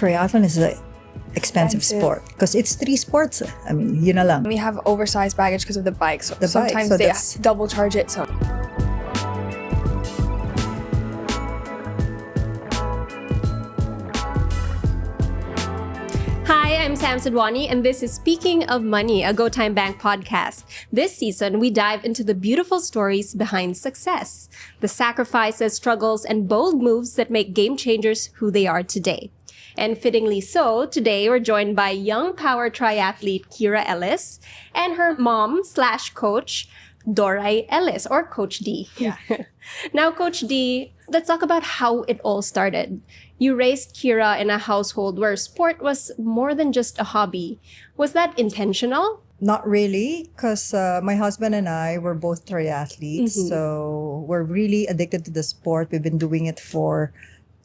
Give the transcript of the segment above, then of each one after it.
triathlon is an expensive sport because it's 3 sports. I mean, yun na lang. We have oversized baggage because of the bike, so The bike, sometimes so they that's- double charge it. So Hi, I'm Sam Sadhwani, and this is Speaking of Money, a GoTyme Bank podcast. This season, we dive into the beautiful stories behind success, the sacrifices, struggles, and bold moves that make game changers who they are today. And fittingly so, today we're joined by young power triathlete Kira Ellis and her mom/coach, Doray Ellis, or Coach D. Yeah. Now, Coach D, let's talk about how it all started. You raised Kira in a household where sport was more than just a hobby. Was that intentional? Not really, because my husband and I were both triathletes, so we're really addicted to the sport. We've been doing it for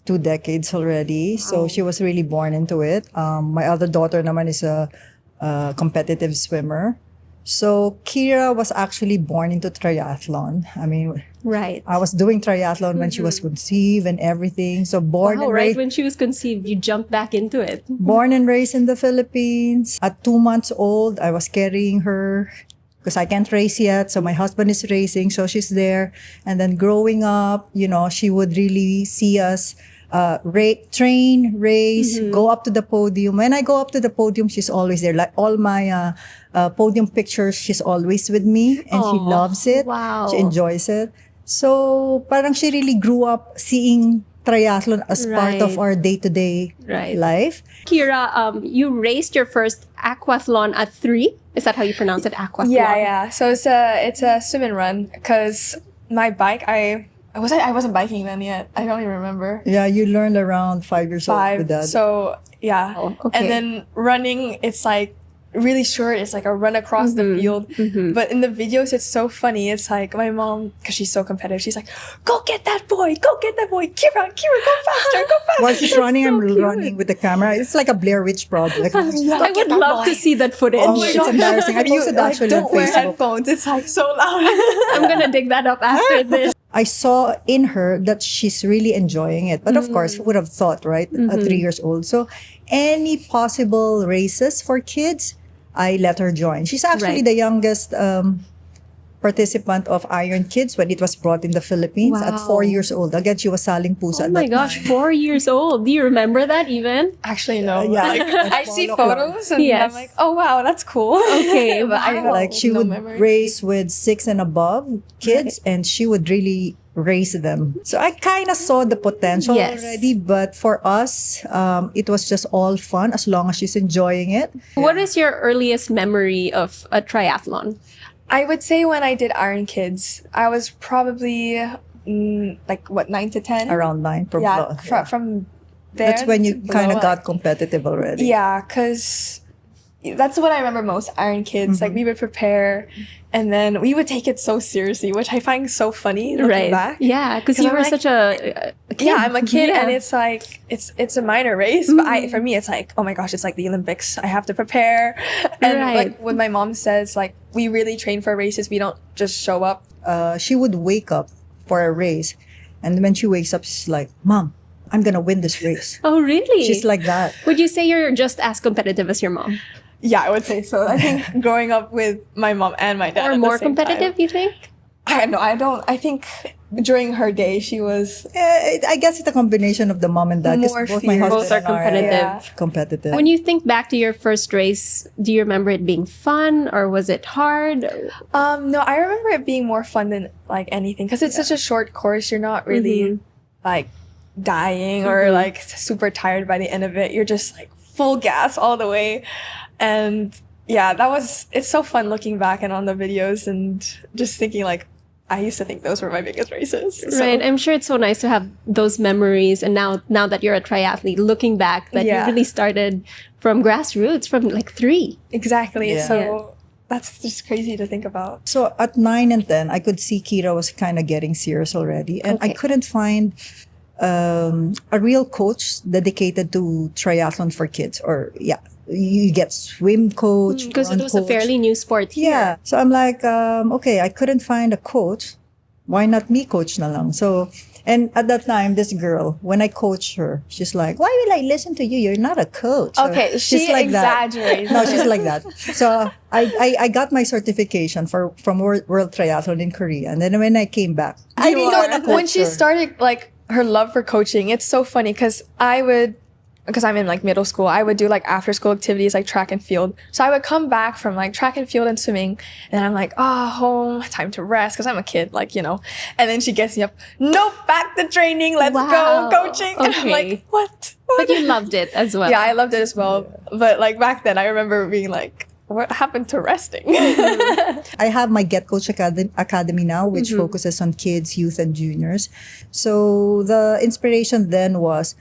2 decades already, so she was really born into it. My other daughter naman is a competitive swimmer. So Kira was actually born into triathlon. I mean, Right. I was doing triathlon when she was conceived and everything. So born and Right raised, when she was conceived, you jumped back into it. born and raised in the Philippines. At 2 months old, I was carrying her because I can't race yet. So my husband is racing, so she's there. And then growing up, you know, she would really see us train, race, go up to the podium. When I go up to the podium, she's always there. Like all my podium pictures, she's always with me, and she Aw, loves it. wow. She enjoys it. So parang she really grew up seeing triathlon as part of Right. our day-to-day Right. life. Kira, you raced your first aquathlon at 3. Is that how you pronounce it? Aquathlon? yeah. So it's a swim and run because my bike I wasn't biking then yet. I don't even remember. Yeah, you learned around 5 years old 5. with that. So yeah. Oh, okay. And then running, it's like really short. It's like a run across the field. But in the videos, it's so funny. It's like my mom, because she's so competitive, she's like, "Go get that boy! Go get that boy! Kira, go faster! Go faster!" While she's running, so I'm cute. running with the camera. It's like a Blair Witch project. I would love to see that footage. Oh my It's embarrassing. I posted actually on don't wear Facebook. headphones. It's like so loud. I'm gonna dig that up after this. I saw in her that she's really enjoying it. But of course, who would have thought, right? At 3 years old. So any possible races for kids, I let her join. She's actually Right. the youngest participant of Iron Kids when it was brought in the Philippines at 4 Wow. years old. Again, she was selling pusa Oh at my that gosh, time. 4 years old. Do you remember that even? Actually, no. Yeah. Like, I see photos and Yes. I'm like, oh wow, that's cool. Okay, But I wow. Like she no would memory. race with 6 and above kids, and she would really race them. So I kind of saw the potential Yes. already, but for us, it was just all fun as long as she's enjoying it. What is your earliest memory of a triathlon? I would say when I did Iron Kids, I was probably like what 9 to 10. Around 9, probably. Yeah, from there. That's when you to kind of below, got competitive already. Yeah, because that's what I remember most. Iron Kids, like we would prepare, and then we would take it so seriously, which I find so funny looking back. Yeah, because 'Cause you I'm were like- such a kid. Yeah, I'm a kid, Yeah. and it's like it's a minor race, but for me, it's like, oh my gosh, it's like the Olympics. I have to prepare, and Right. like what my mom says, like we really train for races. We don't just show up. She would wake up for a race, and when she wakes up, she's like, "Mom, I'm gonna win this race." Oh, really? She's like that. Would you say you're just as competitive as your mom? Yeah, I would say so. I think growing up with my mom and my dad, Or at the more same competitive, time- you think? I know. I don't. I think during her day, she was. I guess it's a combination of the mom and dad. 'Cause More both my fierce. husband Both are and I competitive. competitive. When you think back to your first race, do you remember it being fun or was it hard? No, I remember it being more fun than like anything because it's such a short course. You're not really like dying or like super tired by the end of it. You're just like full gas all the way, and yeah, it's so fun looking back and on the videos and just thinking like I used to think those were my biggest races. So, Right. I'm sure it's so nice to have those memories. And now that you're a triathlete, looking back, that Yeah. you really started from grassroots, from like 3. exactly. Yeah. So that's just crazy to think about. So at 9 and 10, I could see Kira was kind of getting serious already. And I Okay. couldn't find a real coach dedicated to triathlon for kids. Or, yeah, you get swim coach. Because it run was a coach. fairly new sport here. Yeah. So I'm like, okay, I couldn't find a coach. Why not me coach na lang? So And at that time, this girl, when I coached her, she's like, "Why will I listen to you? You're not a coach." So Okay, she's she like that. exaggerates. No, she's like that. So I got my certification from World Triathlon in Korea, and then when I came back, I didn't want to coach when she her. started like her love for coaching, it's so funny because I'm in like middle school, I would do like after school activities like track and field. So I would come back from like track and field and swimming, and I'm like, home, time to rest because I'm a kid, like, you know. And then she gets me up, nope, back to training, let's Wow. go coaching. And I'm Okay. like, what? But you loved it as well. Yeah, I loved it as well. But like back then, I remember being like, what happened to resting? I have my Get Coach Academy now, which focuses on kids, youth, and juniors. So the inspiration then was,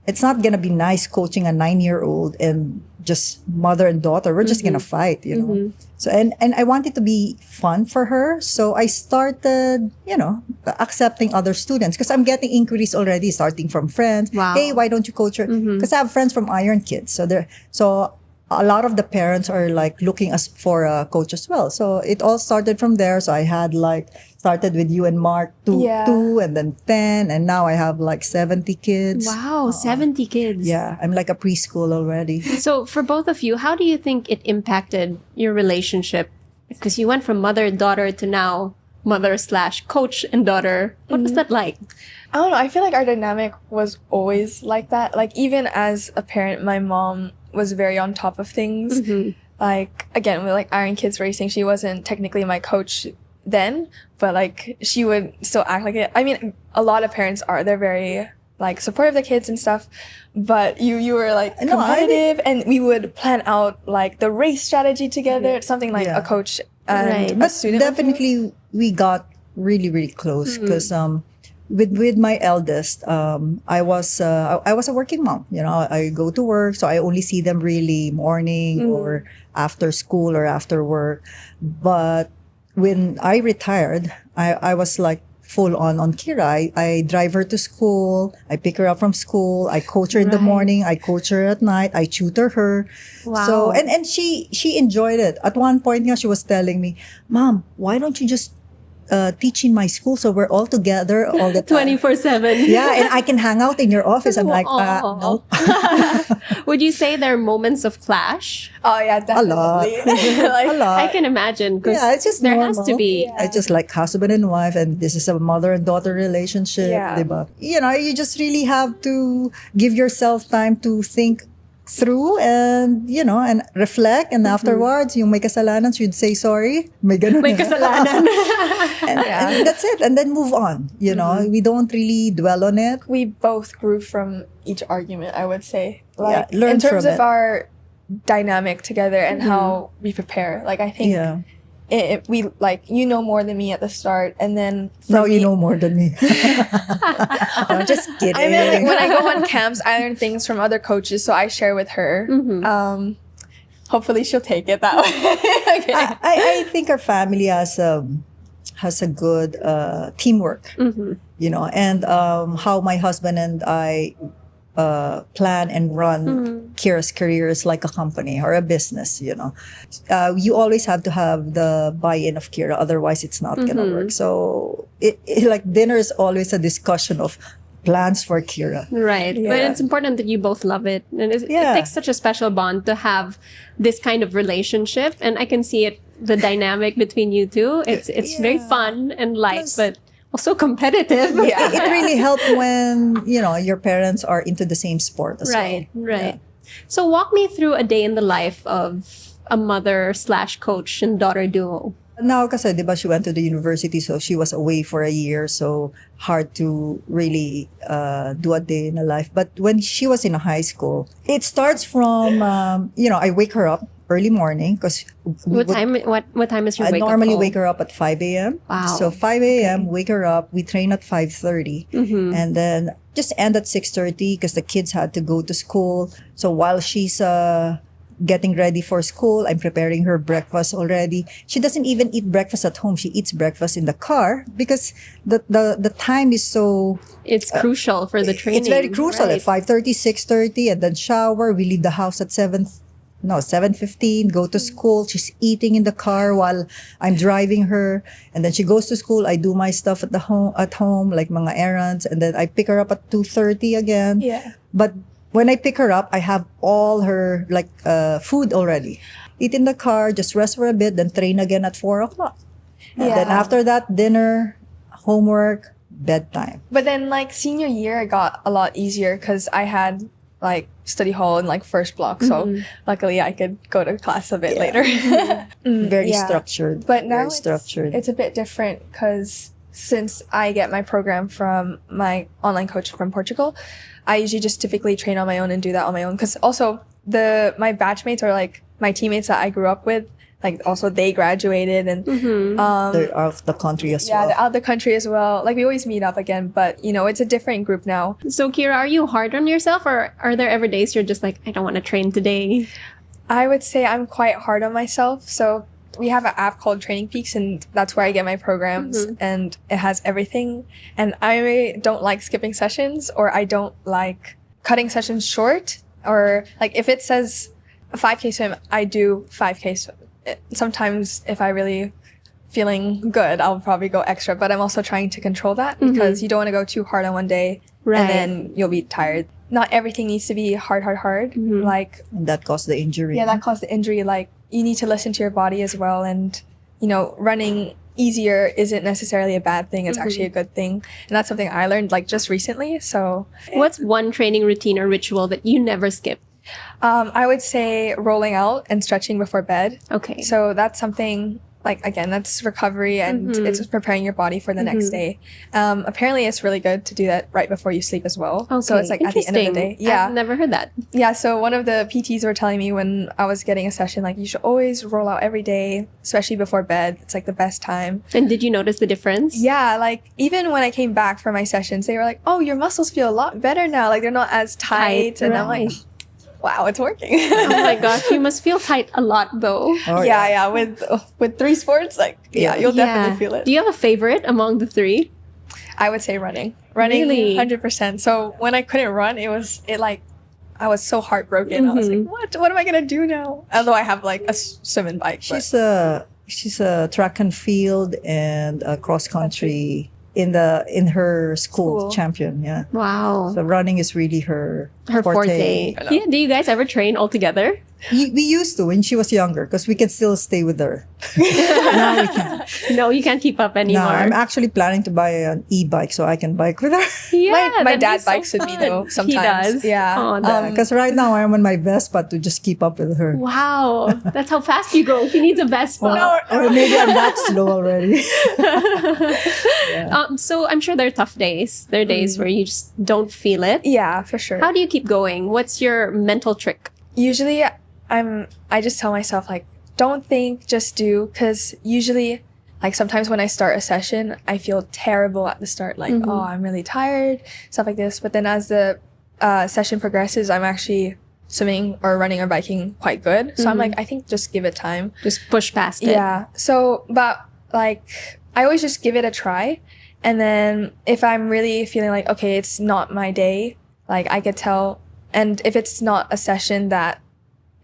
it's not gonna be nice coaching a 9-year-old and just mother and daughter. We're just gonna fight, you know. So and I want it to be fun for her. So I started, you know, accepting other students because I'm getting inquiries already, starting from friends. Wow. Hey, why don't you coach her? Because I have friends from Iron Kids. So a lot of the parents are like looking us for a coach as well. So it all started from there. So I had like started with you and Mark, two, and then 10, and now I have like 70 kids. Wow, 70 kids. Yeah, I'm like a preschool already. So for both of you, how do you think it impacted your relationship? Because you went from mother and daughter to now mother/coach and daughter. What was that like? I don't know. I feel like our dynamic was always like that. Like even as a parent, my mom was very on top of things. Like again, with like Iron Kids Racing, she wasn't technically my coach then, but like she would still act like it. I mean, a lot of parents are. They're very like supportive of the kids and stuff. But you were like No, I competitive, and we would plan out like the race strategy together. It's something like Yeah. a coach Right. and a But student. would do. definitely we got really, really close because with my eldest, I was a working mom. You know, I go to work, so I only see them really morning or after school or after work. But when I retired, I was like full on Kira. I drive her to school. I pick her up from school. I coach her in the Right. morning. I coach her at night. I tutor her. Wow. So and she enjoyed it. At one point, she was telling me, "Mom, why don't you just teach in my school so we're all together all the time?" 24/7. Yeah, and I can hang out in your office. I'm like, Aw. no. Would you say there are moments of clash? Oh yeah, definitely. lot. Like, A lot. I can imagine because Yeah, it's just there normal. has to be. I just like husband and wife, and this is a mother and daughter relationship. Yeah. Diba? You know, you just really have to give yourself time to think through and, you know, and reflect. And afterwards, yung may kasalanan, you'd say sorry. May ganun May na. kasalanan. And that's it. And then move on. You know, we don't really dwell on it. we both grew from each argument, I would say. Like Yeah, learn in terms from of it. our dynamic together and how we prepare. Like I think Yeah. we like you know more than me at the start, and then Now for you me- know more than me. I'm just kidding. I mean, like when I go on camps, I learn things from other coaches, so I share with her. Hopefully, she'll take it that way. Okay. I think our family has a good teamwork, you know, and how my husband and I plan and run Kira's career is like a company or a business, you know. You always have to have the buy-in of Kira, otherwise it's not gonna work. So it like dinner is always a discussion of plans for Kira. Right. But Yeah. it's important that you both love it. And it Yeah. takes such a special bond to have this kind of relationship. And I can see it, the dynamic between you two. It's very Yeah. fun and light, Plus- but also competitive. Yeah. It really helped when, you know, your parents are into the same sport as Right, well. right. So walk me through a day in the life of a mother/coach and daughter duo. Now, kasi, di ba, she went to the university, so she was away for a year, so hard to really do a day in a life. But when she was in high school, it starts from, you know, I wake her up early morning, because What time is your I wake up normally call? wake her up at 5 a.m. Wow. So 5 a.m., wake her up. We train at 5:30. And then just end at 6:30 because the kids had to go to school. So while she's getting ready for school, I'm preparing her breakfast already. She doesn't even eat breakfast at home. She eats breakfast in the car because the time is so... It's crucial for the training. It's very crucial. right? At 5:30, 6:30, and then shower. We leave the house at 7. no, 7:15, go to school. She's eating in the car while I'm driving her. And then she goes to school. I do my stuff at home, like mga errands. And then I pick her up at 2:30 again. Yeah. But when I pick her up, I have all her food already. Eat in the car, just rest for a bit, then train again at 4 o'clock. And then after that, dinner, homework, bedtime. But then like senior year, it got a lot easier because I had like study hall in like first block. So luckily I could go to class a bit later. Very Yeah. structured. But now very structured. it's a bit different because since I get my program from my online coach from Portugal, I usually just typically train on my own and do that on my own. Because also my batchmates are like my teammates that I grew up with. Like also they graduated and They're out of the country as yeah, well. they're out of the country as well. Like we always meet up again, but you know, it's a different group now. So, Kira, are you hard on yourself, or are there ever days you're just like, I don't want to train today? I would say I'm quite hard on myself. So we have an app called Training Peaks, and that's where I get my programs, and it has everything. And I don't like skipping sessions, or I don't like cutting sessions short, or like if it says a 5K swim, I do 5K swim. Sometimes if I really feeling good, I'll probably go extra, but I'm also trying to control that because you don't want to go too hard on one day and then you'll be tired. Not everything needs to be hard. Like, And that caused the injury. yeah, that caused the injury. Like, you need to listen to your body as well. And, you know, running easier isn't necessarily a bad thing. It's actually a good thing. And that's something I learned like just recently. So What's one training routine or ritual that you never skip? I would say rolling out and stretching before bed. Okay. So that's something like, again, that's recovery and it's preparing your body for the next day. Apparently it's really good to do that right before you sleep as well. Okay. So it's like at the end of the day. Interesting. Yeah. I've never heard that. Yeah. So one of the PTs were telling me when I was getting a session, like you should always roll out every day, especially before bed. It's like the best time. And did you notice the difference? Yeah. Like even when I came back for my sessions, they were like, oh, your muscles feel a lot better now. Like they're not as tight. And I'm like, wow, it's working. Oh my gosh, you must feel tight a lot though. Oh, yeah. With 3 sports, like, yeah, you'll definitely feel it. Do you have a favorite among the 3? I would say running. Running, Really? 100%. So when I couldn't run, I was so heartbroken. I was like, what am I going to do now? Although I have like a swim and bike. But. She's a track and field and a cross country in her school champion. Yeah. Wow. So running is really her forte. Yeah, do you guys ever train all together? We used to when she was younger because we can still stay with her. Now we can't. No, you can't keep up No, anymore. I'm actually planning to buy an e-bike so I can bike with her. Yeah, my that'd dad be so bikes with me though fun. sometimes. He does? Yeah. Oh, Because right now I'm on my Vespa to just keep up with her. wow. That's how fast you go. He needs a Vespa. Or maybe I'm that slow already. So I'm sure there are tough days. There are days where you just don't feel it. Yeah, for sure. How do you keep going? What's your mental trick? Usually I just tell myself like, don't think, just do. Because usually, like sometimes when I start a session, I feel terrible at the start. Like, oh, I'm really tired, stuff like this. But then as the session progresses, I'm actually swimming or running or biking quite good. So I'm like, I think just give it time. Just push past it. Yeah. So, but like, I always just give it a try. And then if I'm really feeling like, okay, it's not my day, like I could tell. And if it's not a session that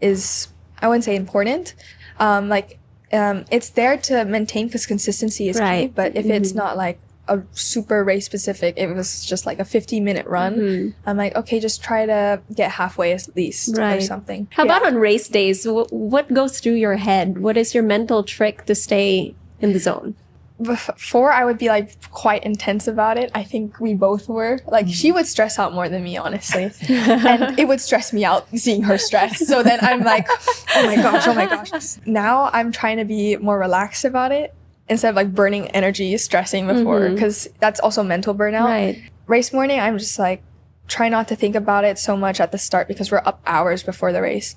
is, I wouldn't say important, it's there to maintain because consistency is key. Right. But if it's not like a super race specific, it was just like a 50-minute run, I'm like, okay, just try to get halfway at least or something. How about on race days? What goes through your head? What is your mental trick to stay in the zone? Before I would be like quite intense about it. I think we both were. Like she would stress out more than me, honestly. And it would stress me out seeing her stress. So then I'm like, oh my gosh. Now I'm trying to be more relaxed about it instead of like burning energy, stressing before, because that's also mental burnout. Right. Race morning, I'm just like, try not to think about it so much at the start because we're up hours before the race.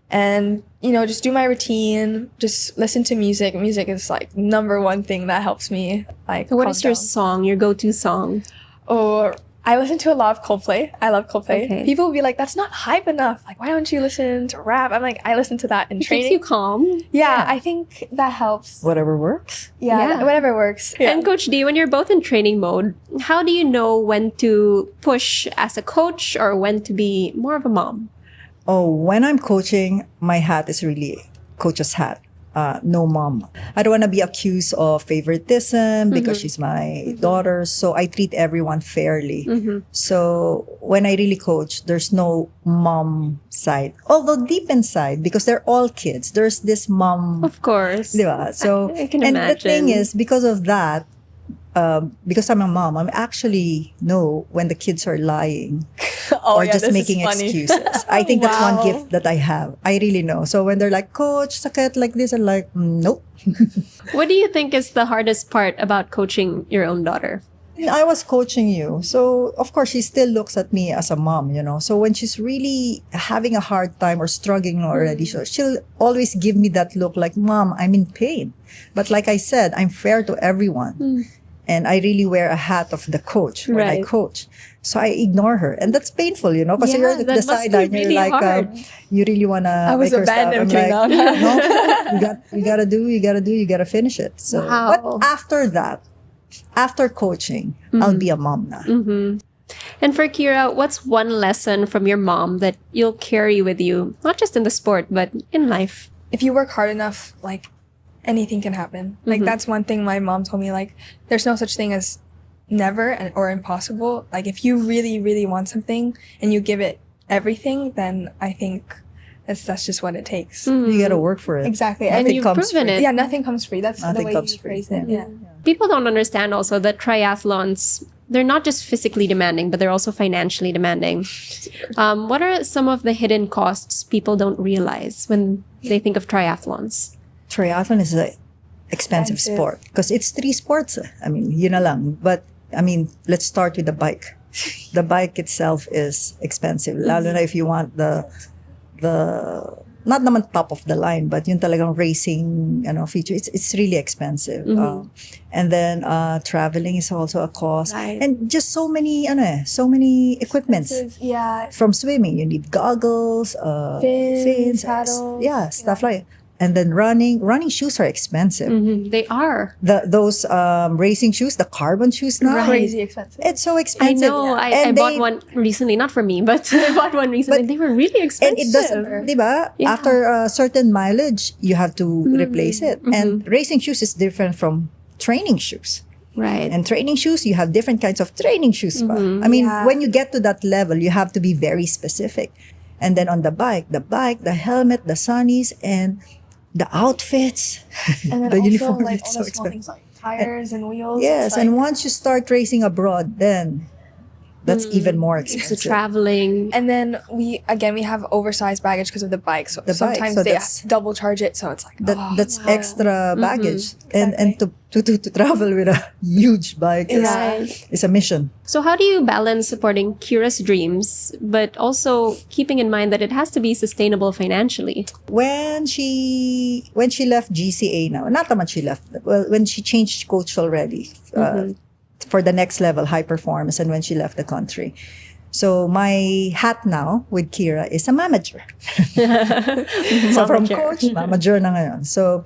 And, you know, just do my routine, just listen to music. Music is like #1 thing that helps me like What calm is your down. song, your go-to song? Or I listen to a lot of Coldplay. I love Coldplay. Okay. People will be like, that's not hype enough. Like, why don't you listen to rap? I'm like, I listen to that in It training. keeps you calm. Yeah, I think that helps. Whatever works. Yeah. Whatever works. Yeah. And Coach D, when you're both in training mode, how do you know when to push as a coach or when to be more of a mom? Oh, when I'm coaching, my hat is really coach's hat. No mom. I don't want to be accused of favoritism because she's my daughter. So I treat everyone fairly. So when I really coach, there's no mom side. Although deep inside, because they're all kids, there's this mom. Of course. Diba? So, I can and imagine. the thing is, because of that, because I'm a mom, I actually know when the kids are lying or just this making is funny. excuses. I think that's one Wow. gift that I have. I really know. So when they're like, Coach, sakit like this, I'm like, nope. What do you think is the hardest part about coaching your own daughter? I was coaching you. So, of course, she still looks at me as a mom, So when she's really having a hard time or struggling already, so she'll always give me that look like, Mom, I'm in pain. But like I said, I'm fair to everyone. And I really wear a hat of the coach when I Right. coach. So I ignore her. And that's painful, Because Yeah, you're at that the must be sideline. You're really like, hard. you really want to I was make her stop. abandoned, I'm like, kidding, no, you gotta finish it. So, Wow. but after that, after coaching, I'll be a mom na. And for Kira, what's one lesson from your mom that you'll carry with you, not just in the sport, but in life? If you work hard enough, like anything can happen. Like that's one thing my mom told me. Like there's no such thing as never or impossible. Like if you really, really want something and you give it everything, then I think that's just what it takes. You gotta work for it. Exactly. And And you've comes proven free. it. yeah, nothing comes free. That's Nothing the way comes you free. phrase it. Yeah. Yeah. People don't understand also that triathlons, they're not just physically demanding, but they're also financially demanding. What are some of the hidden costs people don't realize when they think of triathlons? Triathlon is an expensive Expensive. sport because it's 3 sports. I mean, yun na lang. But I mean, let's start with the bike. The bike itself is expensive. Lalo na if you want the not naman top of the line, but yung talagang racing feature. It's really expensive. And then traveling is also a cost. Right. And just so many equipments. Yeah. From swimming, you need goggles, Fins, uh, paddles. yeah, stuff like. And then running shoes are expensive. They are. Those racing shoes, the carbon shoes now, Crazy expensive. it's so I expensive. know. I And bought they- one recently, not for me, but I bought one recently. But- They were really And expensive. it doesn't, diba? Yeah. After a certain mileage, you have to replace it. And racing shoes is different from training shoes. Right. And training shoes, you have different kinds of training shoes. Pa. I mean, Yeah. when you get to that level, you have to be very specific. And then on the bike, the helmet, the sunnies, and the outfits, And then the also uniform like is all so the small expensive. things like tires and wheels. Yes, It's and like- once you start racing abroad, then that's even more So expensive. traveling. And then we have oversized baggage because of the bike. So The bike, sometimes so they that's- double charge it. So it's like That's extra baggage, and to travel with a huge bike is a mission. So how do you balance supporting Kira's dreams, but also keeping in mind that it has to be sustainable financially? When she left GCA now, not naman she left. Well, when she changed coach already for the next level, high performance, and when she left the country. So my hat now with Kira is a manager. So from Mamager. coach, manager na ngayon. So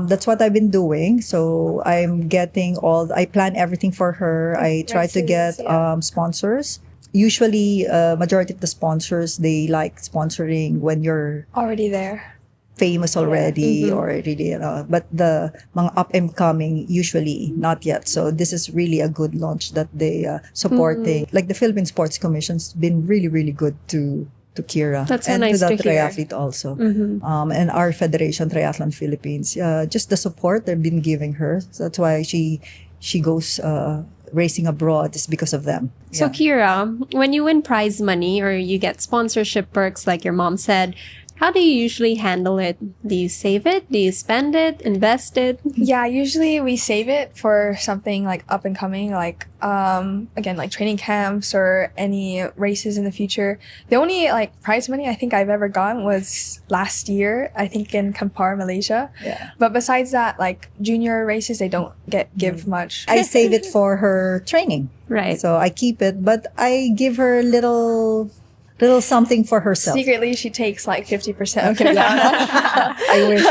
that's what I've been doing. So I'm getting I plan everything for her. I try to get Races, sponsors. Usually, majority of the sponsors, they like sponsoring when you're already there. famous already or really, but the mga up and coming, usually not yet. So this is really a good launch that they supporting. Like the Philippine Sports Commission's been really, really good to Kira. That's so and nice to to the hear. Triathlete also. And our federation, Triathlon Philippines, just the support they've been giving her. So that's why she goes racing abroad is because of them. So Kira, when you win prize money or you get sponsorship perks like your mom said, how do you usually handle it? Do you save it? Do you spend it? Invest it? Yeah, usually we save it for something like up and coming, like again, like training camps or any races in the future. The only like prize money I think I've ever gotten was last year, I think in Kampar, Malaysia. Yeah. But besides that, like junior races, they don't give much. I save it for her training. Right. So I keep it, but I give her little something for herself. Secretly, she takes like 50%. Okay, I wish.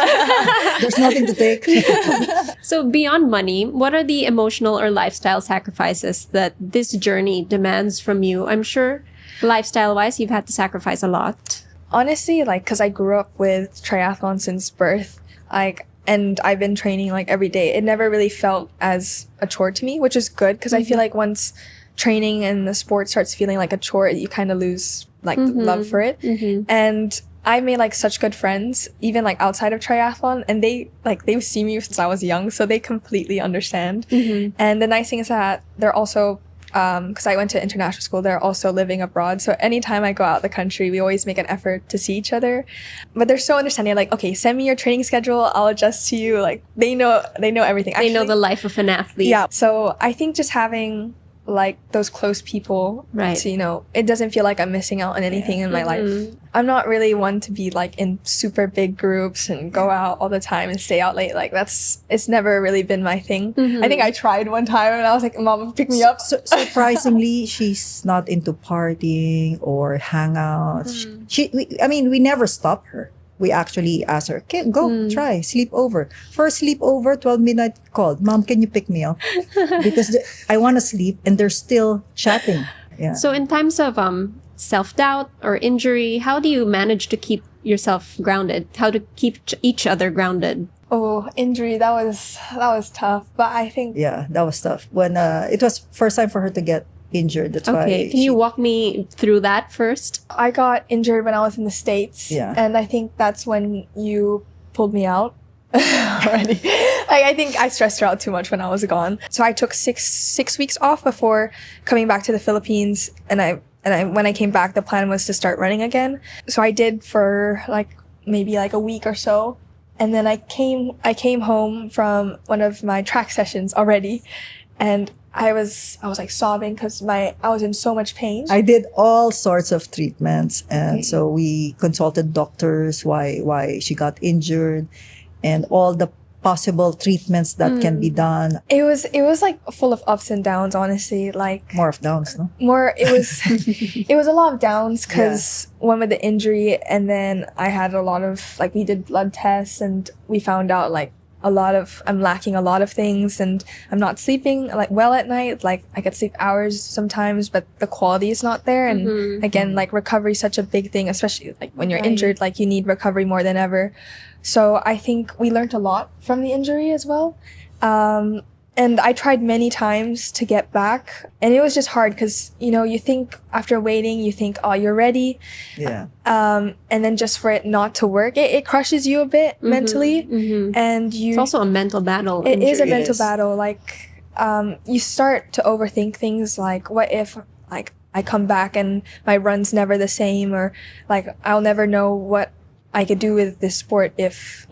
There's nothing to take. So beyond money, what are the emotional or lifestyle sacrifices that this journey demands from you? I'm sure Lifestyle-wise, you've had to sacrifice a lot. Honestly, like, because I grew up with triathlon since birth, like, and I've been training like every day. It never really felt as a chore to me, which is good because I feel like once training and the sport starts feeling like a chore, you kind of lose like the love for it. And I made like such good friends, even like outside of triathlon, and they see me since I was young, so they completely understand. And the nice thing is that they're also, because I went to international school, they're also living abroad. So anytime I go out the country, we always make an effort to see each other. But they're so understanding. Like, okay, send me your training schedule. I'll adjust to you. Like they know everything. They know the life of an athlete. Yeah. So I think just having like those close people, right? So, you know, it doesn't feel like I'm missing out on anything in my life. I'm not really one to be like in super big groups and go out all the time and stay out late. Like it's never really been my thing. I think I tried one time and I was like, Mom, pick me up. Surprisingly, she's not into partying or hangouts. We never stop her. We actually asked her, okay, go try sleep over. First sleep over, 12 midnight called, Mom, can you pick me up? Because I want to sleep and they're still chatting. Yeah. So in times of self-doubt or injury, how do you manage to keep yourself grounded? How to keep each other grounded? Oh, injury, that was tough. But I think that was tough. When it was first time for her to get injured. That's why. Okay, can you walk me through that first? I got injured when I was in the States. Yeah. And I think that's when you pulled me out already. Like, I think I stressed her out too much when I was gone. So I took six weeks off before coming back to the Philippines. And when I came back, the plan was to start running again. So I did for like maybe like a week or so. And then I came home from one of my track sessions already. And I was like sobbing because I was in so much pain. I did all sorts of treatments, and so we consulted doctors why she got injured, and all the possible treatments that can be done. It was like full of ups and downs, honestly. Like More of downs, no? it was a lot of downs because one with the injury, and then I had a lot of like we did blood tests and we found out like I'm lacking a lot of things and I'm not sleeping like well at night. Like I could sleep hours sometimes, but the quality is not there. And again, like recovery is such a big thing, especially like when you're injured, like you need recovery more than ever. So I think we learned a lot from the injury as well. And I tried many times to get back, and it was just hard because, you know, you think after waiting, you think, oh, you're ready. Yeah. And then just for it not to work, it crushes you a bit mentally. And It's also a mental battle. It is a mental Yes. battle. Like, you start to overthink things like, what if, like, I come back and my run's never the same, or like, I'll never know what I could do with this sport if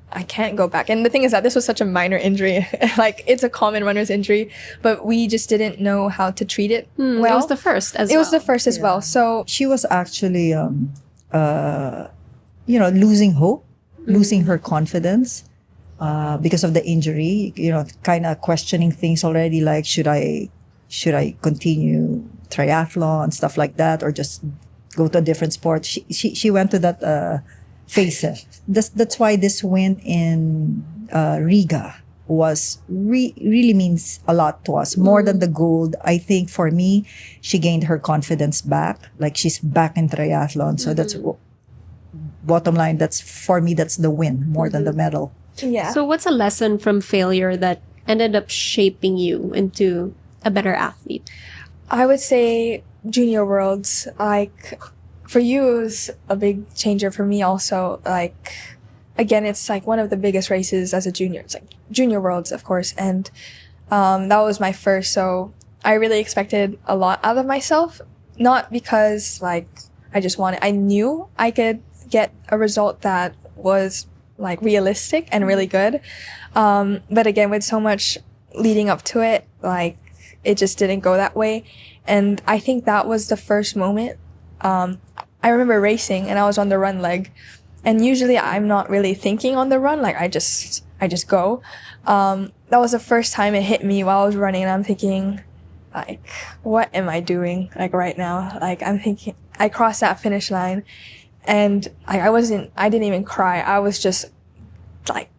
I can't go back. And the thing is that this was such a minor injury. Like, it's a common runner's injury, but we just didn't know how to treat it well. It was the first as well. It was the first as well. So She was actually, losing hope, losing her confidence because of the injury. You know, kind of questioning things already. Like, should I continue triathlon, stuff like that, or just go to a different sport? She went to that phase. That's why this win in Riga was really means a lot to us, more than the gold. I think for me, she gained her confidence back. Like, she's back in triathlon. So that's bottom line. That's for me, that's the win more than the medal. yeah. So what's a lesson from failure that ended up shaping you into a better athlete? I would say Junior Worlds, like, for you, it was a big changer. For me also, like, again, it's like one of the biggest races as a junior. It's like Junior Worlds, of course. And that was my first. So I really expected a lot out of myself. Not because, like, I knew I could get a result that was, like, realistic and really good. But again, with so much leading up to it, like, it just didn't go that way. And I think that was the first moment. I remember racing and I was on the run leg, and usually I'm not really thinking on the run. Like, I just go. That was the first time it hit me while I was running, and I'm thinking, like, what am I doing, like, right now? Like, I'm thinking, I crossed that finish line and I didn't even cry. I was just like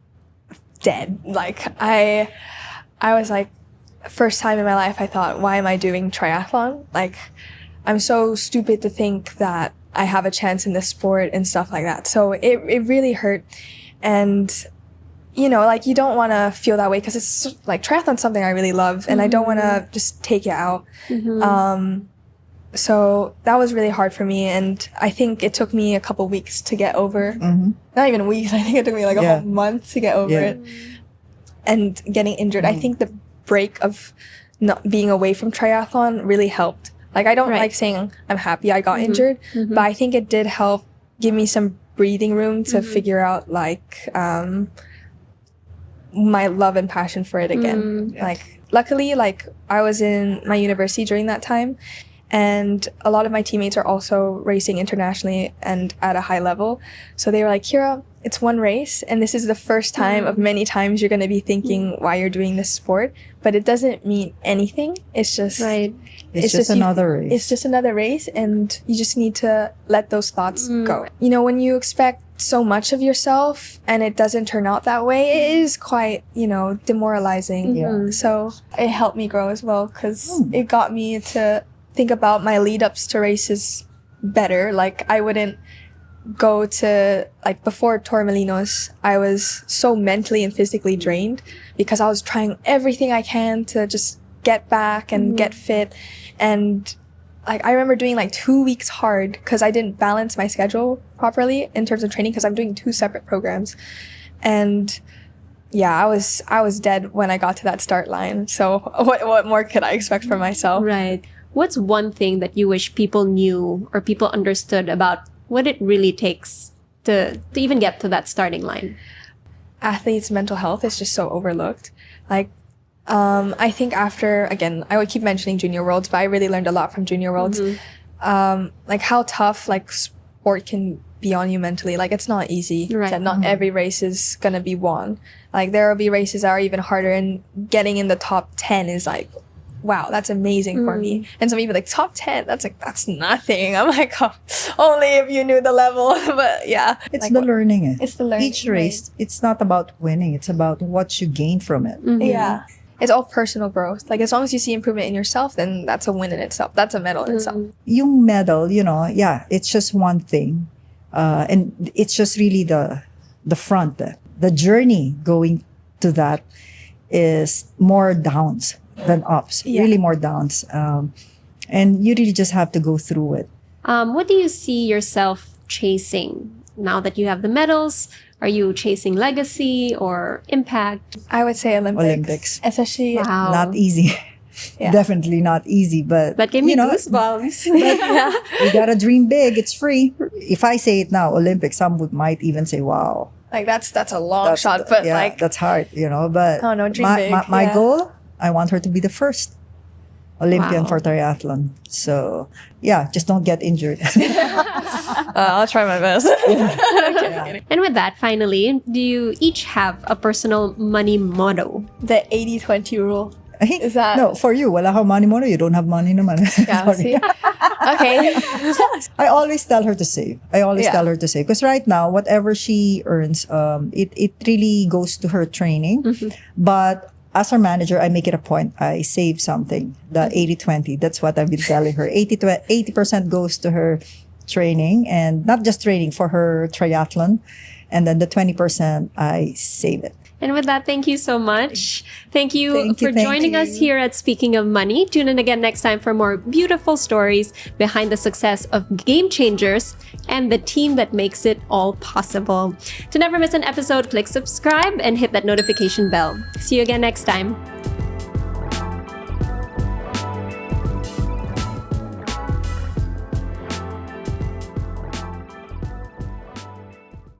dead. Like, I was like, first time in my life I thought, why am I doing triathlon? Like, I'm so stupid to think that I have a chance in this sport and stuff like that. So it really hurt. And, you know, like, you don't want to feel that way because it's like triathlon's something I really love and I don't want to just take it out. So that was really hard for me. And I think it took me a couple weeks to get over. Not even weeks. I think it took me like a whole month to get over it. And getting injured. I think the break of not being away from triathlon really helped. Like, I don't like saying I'm happy I got injured, but I think it did help give me some breathing room to figure out like my love and passion for it again. Like, luckily, like, I was in my university during that time, and a lot of my teammates are also racing internationally and at a high level. So they were like, Kira, it's one race, and this is the first time of many times you're going to be thinking why you're doing this sport, but it doesn't mean anything. It's just It's just another race. It's just another race, and you just need to let those thoughts go. You know, when you expect so much of yourself and it doesn't turn out that way, it is quite, you know, demoralizing. So it helped me grow as well, because it got me to think about my lead-ups to races better. Like, I wouldn't go to, like, before Torremolinos, I was so mentally and physically drained because I was trying everything I can to just get back and get fit. And like, I remember doing like 2 weeks hard because I didn't balance my schedule properly in terms of training, because I'm doing 2 separate programs. And yeah, I was dead when I got to that start line. So what more could I expect from myself? Right. What's one thing that you wish people knew or people understood about what it really takes to even get to that starting line? Athletes' mental health is just so overlooked. Like, I think after, again, I would keep mentioning Junior Worlds, but I really learned a lot from Junior Worlds. Like, how tough, like, sport can be on you mentally. Like, it's not easy. Right. That not every race is gonna be won. Like, there will be races that are even harder, and getting in the top 10 is like, wow, that's amazing for me. And some people like, top 10, that's like, that's nothing. I'm like, oh, only if you knew the level. But yeah. It's like, the learning. It's the learning. Each race, it's not about winning. It's about what you gain from it. Yeah. It's all personal growth. Like, as long as you see improvement in yourself, then that's a win in itself. That's a medal in itself. Yung medal, you know, yeah, it's just one thing. And it's just really the front. The journey going to that is more downs than ups. Really more downs. And you really just have to go through it. What do you see yourself chasing now that you have the medals? Are you chasing legacy or impact? I would say Olympics. Especially, Wow. Not easy. Definitely not easy, but That gave me you know, goosebumps. you gotta dream big. It's free. If I say it now, Olympics, some might even say, "Wow, like, that's a long shot," but yeah, like, that's hard," you know. But oh no, dream big. my goal, I want her to be the first Olympian Wow. for triathlon. So yeah, just don't get injured. I'll try my best. And with that, finally, do you each have a personal money motto? The 80-20 rule. Is that- no, for you, wala kang money mo, you don't have money naman. Yeah, Sorry. see? Okay. I always tell her to save. Yeah. Because right now, whatever she earns, it really goes to her training. But as her manager, I make it a point. I save something. The 80-20. That's what I've been telling her. 80% goes to her training, and not just training, for her triathlon. And then the 20%, I save it. And with that, thank you so much. Thank you for thank joining us you. here at Speaking of Money. Tune in again next time for more beautiful stories behind the success of Game Changers and the team that makes it all possible. To never miss an episode, click subscribe and hit that notification bell. See you again next time.